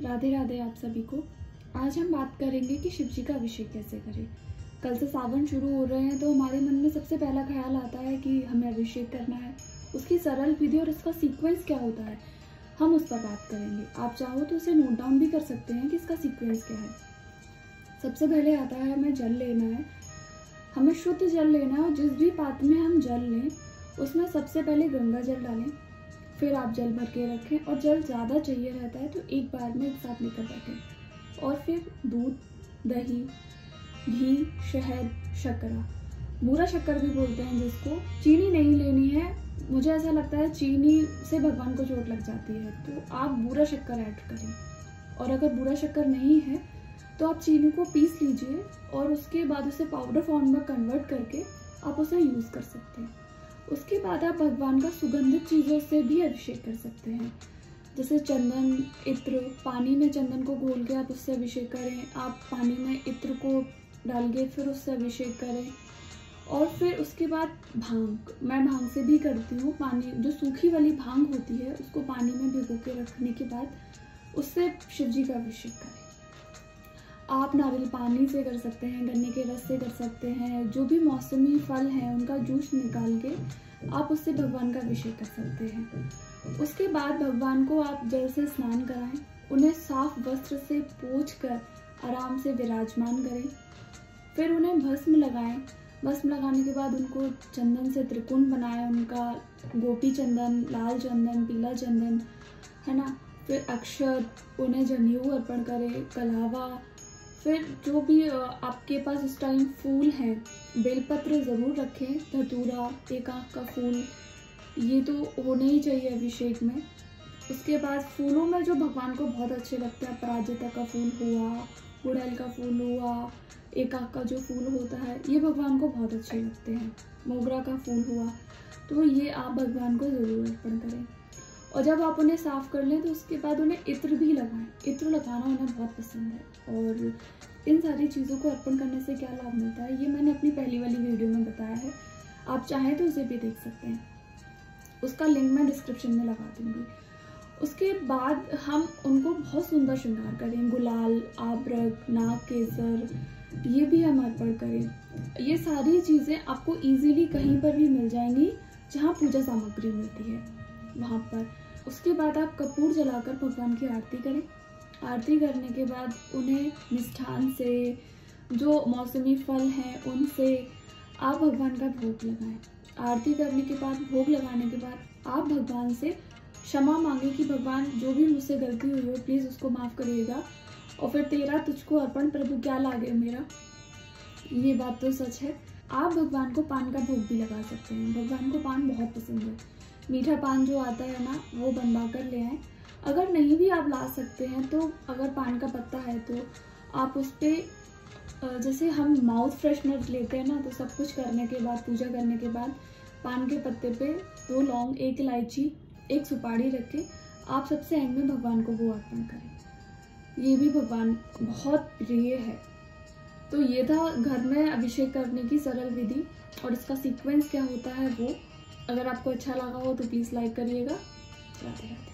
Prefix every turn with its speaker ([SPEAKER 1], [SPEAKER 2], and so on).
[SPEAKER 1] राधे राधे आप सभी को। आज हम बात करेंगे कि शिव जी का अभिषेक कैसे करें। कल से सावन शुरू हो रहे हैं तो हमारे मन में सबसे पहला ख्याल आता है कि हमें अभिषेक करना है। उसकी सरल विधि और इसका सीक्वेंस क्या होता है, हम उस पर बात करेंगे। आप चाहो तो उसे नोट डाउन भी कर सकते हैं कि इसका सीक्वेंस क्या है। सबसे पहले आता है हमें जल लेना है। हमें शुद्ध जल लेना है और जिस भी पात्र में हम जल लें उसमें सबसे पहले गंगा जल डालें, फिर आप जल भर के रखें और जल ज़्यादा चाहिए रहता है तो एक बार में एक साथ लेकर रखें। और फिर दूध, दही, घी, शहद, शक्करा, बूरा शक्कर भी बोलते हैं जिसको, चीनी नहीं लेनी है। मुझे ऐसा लगता है चीनी से भगवान को चोट लग जाती है, तो आप बूरा शक्कर ऐड करें। और अगर बूरा शक्कर नहीं है तो आप चीनी को पीस लीजिए और उसके बाद उसे पाउडर फॉर्म में कन्वर्ट करके आप उसे यूज़ कर सकते हैं। उसके बाद आप भगवान का सुगंधित चीज़ों से भी अभिषेक कर सकते हैं, जैसे चंदन, इत्र। पानी में चंदन को घोल के आप उससे अभिषेक करें, आप पानी में इत्र को डाल के फिर उससे अभिषेक करें। और फिर उसके बाद भांग, मैं भांग से भी करती हूँ। पानी जो सूखी वाली भांग होती है उसको पानी में भिगो के रखने के बाद उससे शिव जी का अभिषेक करें। आप नारियल पानी से कर सकते हैं, गन्ने के रस से कर सकते हैं, जो भी मौसमी फल हैं उनका जूस निकाल के आप उससे भगवान का अभिषेक कर सकते हैं। उसके बाद भगवान को आप जल से स्नान कराएं, उन्हें साफ वस्त्र से पोंछ कर आराम से विराजमान करें। फिर उन्हें भस्म लगाएं। भस्म लगाने के बाद उनको चंदन से त्रिकोण बनाएं, उनका गोपी चंदन, लाल चंदन, पीला चंदन, है ना। फिर अक्षत, उन्हें जनेऊ अर्पण करें, कलावा, फिर जो भी आपके पास उस टाइम फूल हैं, बेलपत्र ज़रूर रखें, धतूरा, एक आँख का फूल, ये तो होने ही चाहिए अभिषेक में। उसके बाद फूलों में जो भगवान को बहुत अच्छे लगते हैं, अपराजिता का फूल हुआ, गुड़हल का फूल हुआ, एक आँख का जो फूल होता है ये भगवान को बहुत अच्छे लगते हैं, मोगरा का फूल हुआ, तो ये आप भगवान को ज़रूर अर्पण करें। और जब आप उन्हें साफ़ कर लें तो उसके बाद उन्हें इत्र भी लगाएं। इत्र लगाना उन्हें बहुत पसंद है। और इन सारी चीज़ों को अर्पण करने से क्या लाभ मिलता है ये मैंने अपनी पहली वाली वीडियो में बताया है, आप चाहें तो उसे भी देख सकते हैं, उसका लिंक मैं डिस्क्रिप्शन में लगा दूँगी। उसके बाद हम उनको बहुत सुंदर श्रृंगार करें, गुलाल, आब्रक, नाग केसर, ये भी हम अर्पण करें। ये सारी चीज़ें आपको ईजीली कहीं पर भी मिल जाएंगी जहाँ पूजा सामग्री मिलती है वहाँ पर। उसके बाद आप कपूर जलाकर भगवान की आरती करें। आरती करने के बाद उन्हें मिष्ठान से, जो मौसमी फल हैं उनसे आप भगवान का भोग लगाएं। आरती करने के बाद, भोग लगाने के बाद आप भगवान से क्षमा मांगे कि भगवान जो भी मुझसे गलती हुई हो प्लीज़ उसको माफ़ करिएगा, और फिर तेरा तुझको अर्पण प्रभु क्या लागे मेरा, ये बात तो सच है। आप भगवान को पान का भोग भी लगा सकते हैं, भगवान को पान बहुत पसंद है। मीठा पान जो आता है ना वो बनवा कर ले आएँ। अगर नहीं भी आप ला सकते हैं तो अगर पान का पत्ता है तो आप उस पर, जैसे हम माउथ फ्रेशनर लेते हैं ना, तो सब कुछ करने के बाद, पूजा करने के बाद पान के पत्ते पे 2 लौंग, 1 इलायची, 1 सुपारी रख के आप सबसे एंड में भगवान को वो अर्पण करें। ये भी भगवान बहुत प्रिय है। तो ये था घर में अभिषेक करने की सरल विधि और इसका सीक्वेंस क्या होता है वो। अगर आपको अच्छा लगा हो तो प्लीज़ लाइक करिएगा। राधे राधे।